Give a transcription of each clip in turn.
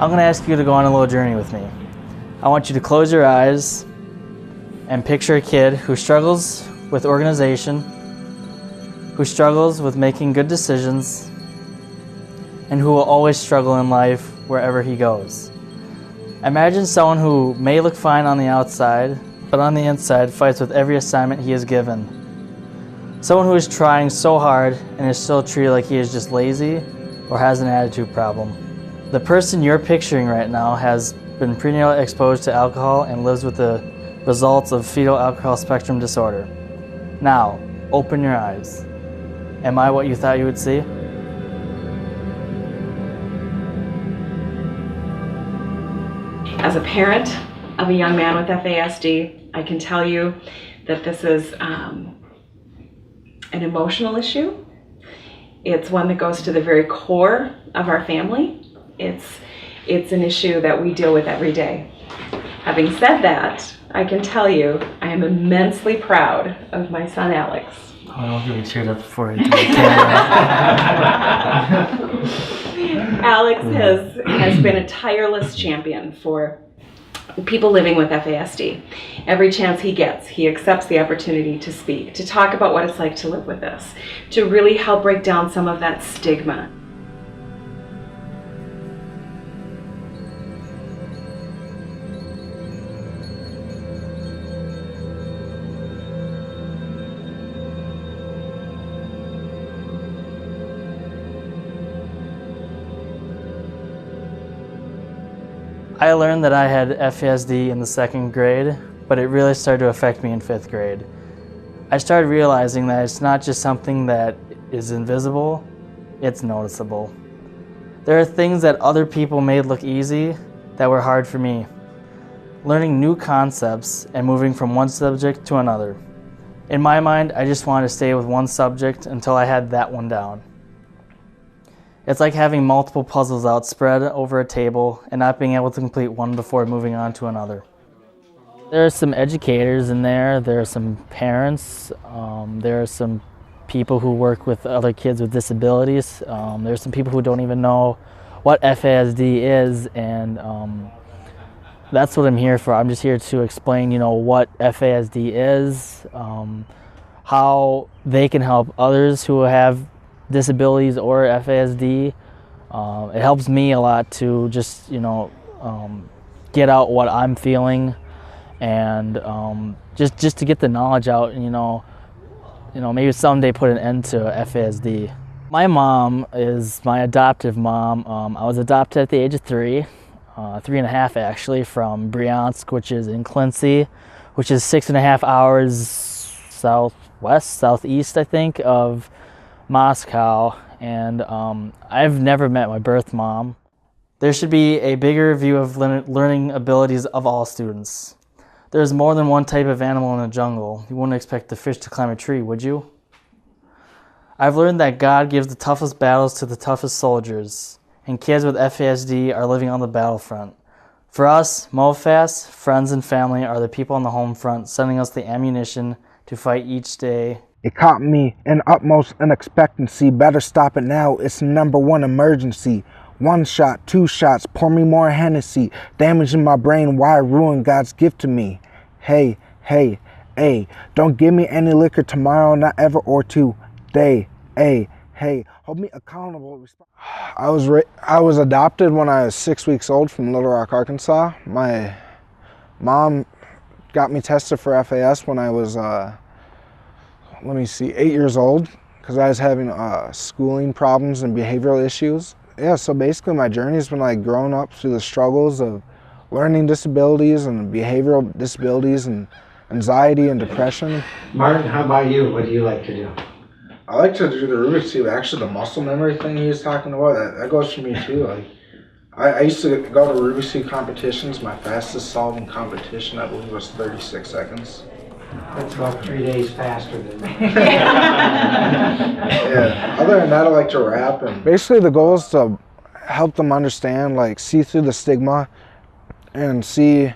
I'm going to ask you to go on a little journey with me. I want you to close your eyes and picture a kid who struggles with organization, who struggles with making good decisions, and who will always struggle in life wherever he goes. Imagine someone who may look fine on the outside, but on the inside fights with every assignment he is given. Someone who is trying so hard and is still treated like he is just lazy or has an attitude problem. The person you're picturing right now has been prenatally exposed to alcohol and lives with the results of fetal alcohol spectrum disorder. Now, open your eyes. Am I what you thought you would see? As a parent of a young man with FASD, I can tell you that this is an emotional issue. It's one that goes to the very core of our family. It's an issue that we deal with every day. Having said that, I can tell you I am immensely proud of my son Alex. Oh, I don't get cheered up before I do the camera. Alex has been a tireless champion for people living with FASD. Every chance he gets, he accepts the opportunity to speak, to talk about what it's like to live with this, to really help break down some of that stigma. I learned that I had FASD in the 2nd grade, but it really started to affect me in 5th grade. I started realizing that it's not just something that is invisible, it's noticeable. There are things that other people made look easy that were hard for me. Learning new concepts and moving from one subject to another. In my mind, I just wanted to stay with one subject until I had that one down. It's like having multiple puzzles out spread over a table and not being able to complete one before moving on to another. There are some educators in there, there are some parents, there are some people who work with other kids with disabilities, there are some people who don't even know what FASD is, and that's what I'm here for. I'm just here to explain, what FASD is, how they can help others who have disabilities or FASD. It helps me a lot to just get out what I'm feeling, and just to get the knowledge out, and maybe someday put an end to FASD. My mom is my adoptive mom. I was adopted at the age of 3 and a half actually, from Bryansk, which is in Quincy, which is 6.5 hours southeast, I think, of Moscow, and I've never met my birth mom. There should be a bigger view of learning abilities of all students. There's more than one type of animal in the jungle. You wouldn't expect the fish to climb a tree, would you? I've learned that God gives the toughest battles to the toughest soldiers, and kids with FASD are living on the battlefront. For us, MoFast, friends and family are the people on the home front, sending us the ammunition to fight each day. It caught me in utmost unexpectancy. Better stop it now. It's #1 emergency. 1 shot, 2 shots, pour me more Hennessy. Damaging my brain, why ruin God's gift to me? Hey, don't give me any liquor tomorrow, not ever or today. Hey, hold me accountable. I was adopted when I was 6 weeks old from Little Rock, Arkansas. My mom got me tested for FAS when I was 8 years old, because I was having schooling problems and behavioral issues. Yeah, so basically my journey has been like growing up through the struggles of learning disabilities and behavioral disabilities and anxiety and depression. Martin, how about you? What do you like to do? I like to do the Rubik's Cube. Actually, the muscle memory thing he was talking about, that goes for me too. Like, I used to go to Rubik's Cube competitions. My fastest solving competition, I believe, was 36 seconds. That's about 3 days faster than me. Yeah. Other than that, I like to rap. And basically, the goal is to help them understand, like, see through the stigma and see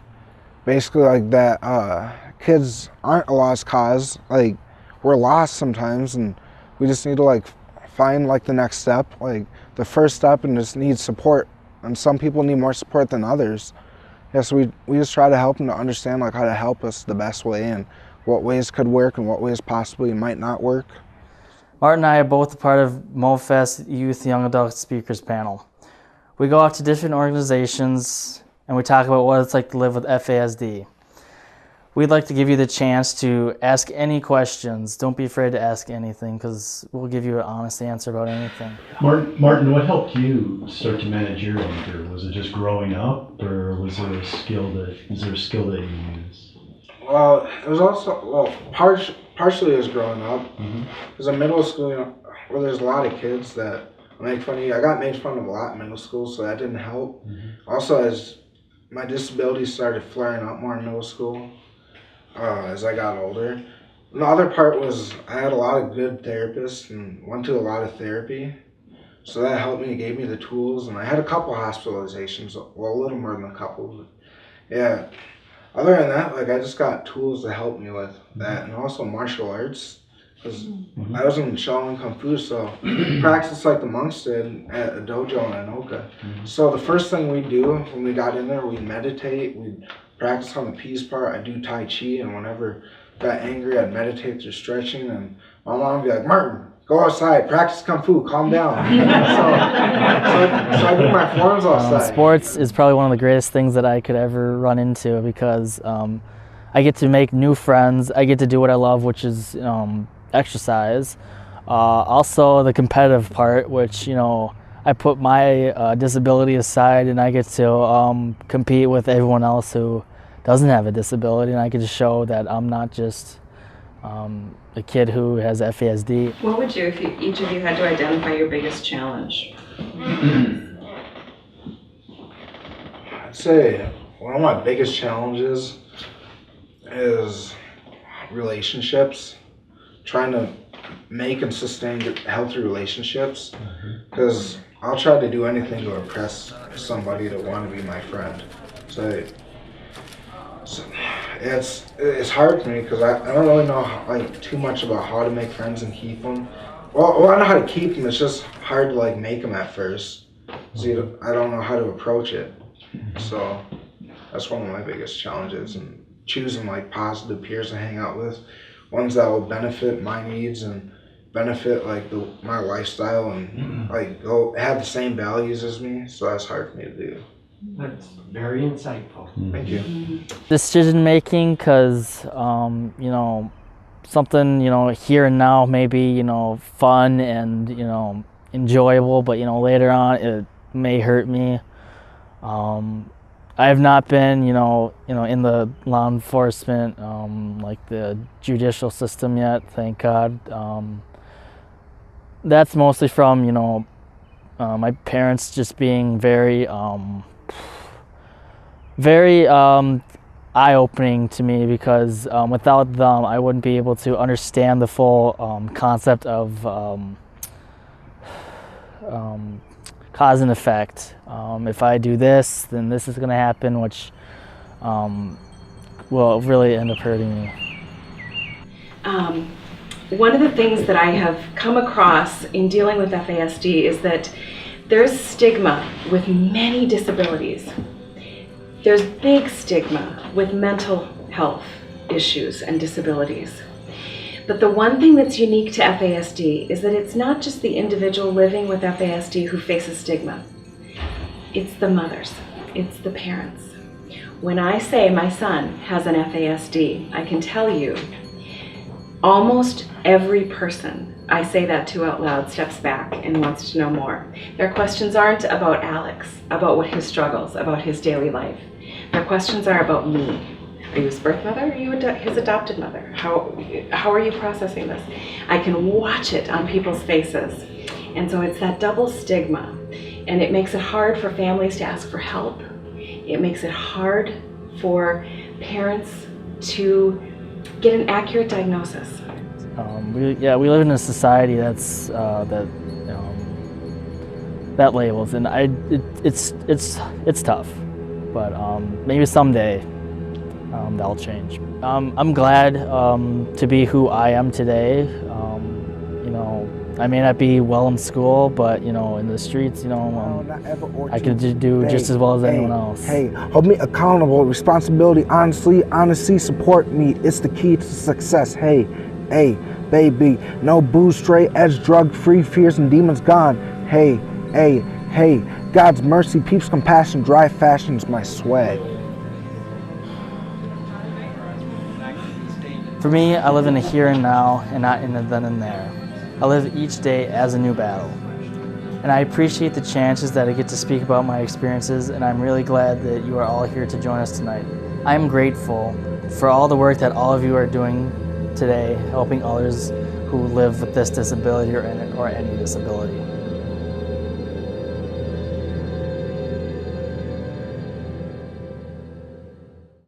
basically like that kids aren't a lost cause. Like, we're lost sometimes, and we just need to like find like the next step, like the first step, and just need support and some people need more support than others. Yeah, so we just try to help them to understand like how to help us the best way and what ways could work and what ways possibly might not work. Martin and I are both a part of MoFest Youth Young Adult Speakers Panel. We go out to different organizations and we talk about what it's like to live with FASD. We'd like to give you the chance to ask any questions. Don't be afraid to ask anything because we'll give you an honest answer about anything. Martin, what helped you start to manage your anger? Was it just growing up, or was there a skill that you used? Well, it was also partially as growing up. Because in middle school, where there's a lot of kids that make fun of you. I got made fun of a lot in middle school, so that didn't help. Also, as my disability started flaring up more in middle school, as I got older. And the other part was I had a lot of good therapists and went to a lot of therapy. So that helped me, gave me the tools, and I had a couple hospitalizations, well, a little more than a couple. But yeah, other than that, like I just got tools to help me with that, and also martial arts. Because I was in Shaolin Kung Fu, so practice like the monks did at a dojo in Anoka. So the first thing we do when we got in there, we meditate, we practice on the peace part. I do Tai Chi, and whenever I got angry, I'd meditate through stretching, and my mom would be like, Martin, go outside, practice Kung Fu, calm down. so I do my forms outside. Sports is probably one of the greatest things that I could ever run into because I get to make new friends. I get to do what I love, which is exercise. Also the competitive part, which, I put my disability aside and I get to compete with everyone else who doesn't have a disability, and I get to show that I'm not just a kid who has FASD. What would you, if each of you had to identify your biggest challenge? I'd say one of my biggest challenges is relationships, trying to make and sustain healthy relationships, because I'll try to do anything to impress somebody to want to be my friend. So it's hard for me because I don't really know too much about how to make friends and keep them. Well, I know how to keep them. It's just hard to make them at first. So I don't know how to approach it. So that's one of my biggest challenges, and choosing positive peers to hang out with, ones that will benefit my needs and benefit my lifestyle and go have the same values as me. So that's hard for me to do. That's very insightful. Thank you. Decision making, because something here and now may be fun and enjoyable, but later on it may hurt me. I have not been in the law enforcement like the judicial system yet, thank God. That's mostly from my parents just being very eye-opening to me, because without them I wouldn't be able to understand the full concept of cause and effect. If I do this, then this is going to happen, which will really end up hurting me. One of the things that I have come across in dealing with FASD is that there's stigma with many disabilities. There's big stigma with mental health issues and disabilities. But the one thing that's unique to FASD is that it's not just the individual living with FASD who faces stigma. It's the mothers, it's the parents. When I say my son has an FASD, I can tell you almost every person I say that to out loud steps back and wants to know more. Their questions aren't about Alex, about what his struggles, about his daily life. Their questions are about me. Are you his birth mother, or are you his adopted mother? How are you processing this? I can watch it on people's faces. And so it's that double stigma. And it makes it hard for families to ask for help. It makes it hard for parents to get an accurate diagnosis. We live in a society that's that labels, and it's tough, but maybe someday that'll change. I'm glad to be who I am today. I may not be well in school, but you know, in the streets, you know, I could do just as well as anyone else. Hey, hold me accountable, responsibility, honesty, support me. It's the key to success. Hey, baby, no booze, straight edge, drug free, fears and demons gone. Hey, God's mercy, peeps, compassion, dry fashion's my swag. For me, I live in the here and now and not in the then and there. I live each day as a new battle. And I appreciate the chances that I get to speak about my experiences, and I'm really glad that you are all here to join us tonight. I'm grateful for all the work that all of you are doing today, helping others who live with this disability or any disability.